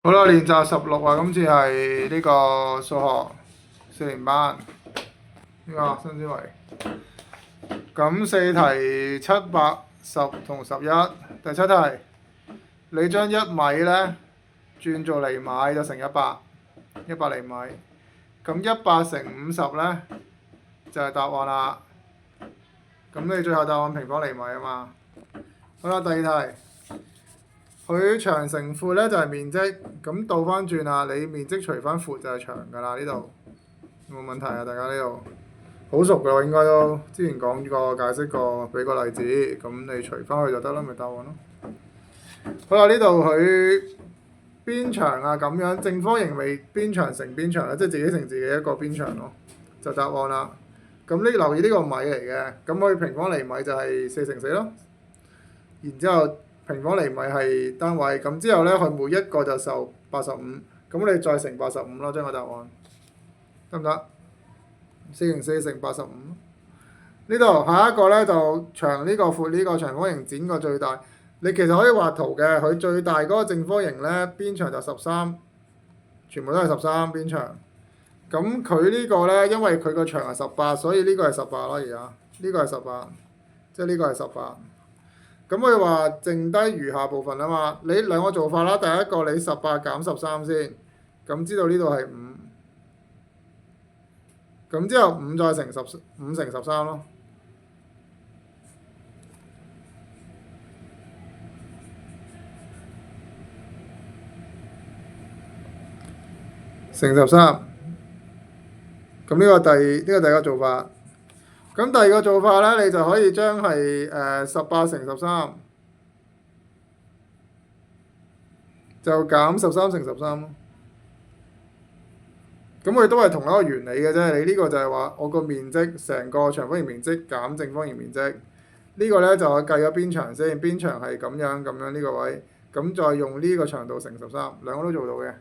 好啦，練習16啊，今次係呢個數學4年班呢個新思維。咁4題7、8、10同11。第7題，你將1米呢轉做厘米就乘100厘米。咁100乘50呢，就係答案啦。咁你最後答案平方厘米啊嘛。好啦，第2題。佢長乘闊呢就係面積，咁倒翻轉啦，你面積除翻闊就係長㗎啦，呢度有冇問題啊？大家呢度好熟㗎喎，應該都之前講過、解釋過，俾個例子，咁你除翻去就得啦，咪答案咯。好啦，呢度佢邊長啊咁樣，正方形咪邊長乘邊長啦，即係自己乘自己一個邊長咯，就答案啦。咁你留意呢個米嚟嘅，咁佢平方厘米就係4乘4咯，然之後。平方厘米係單位，咁之後呢，佢每一個就受85，咁你再乘85咯，將個答案得唔得？4乘4乘85。呢度下一個呢，就長呢個闊呢個長方形剪個最大，你其實可以畫圖嘅，佢最大嗰個正方形呢，邊長就13，全部都係13邊長。咁佢呢個呢，因為佢個長係18，所以呢個係18咯，而家呢個係18，即係呢個係18。咁佢話剩低餘下部分啊嘛，你兩個做法啦。第一個你18減13先，咁知道呢度係5，咁之後5再乘5乘13咯，乘13。咁呢個第一個做法。咁第二個做法呢，你就可以將係18乘13，就減13乘13咯。咁佢都係同一個原理嘅啫。你呢個就係話我個面積成個長方形面積減正方形面積。呢個呢，就我計咗邊長先，邊長係咁樣呢個位，咁再用呢個長度乘13，兩個都做到嘅。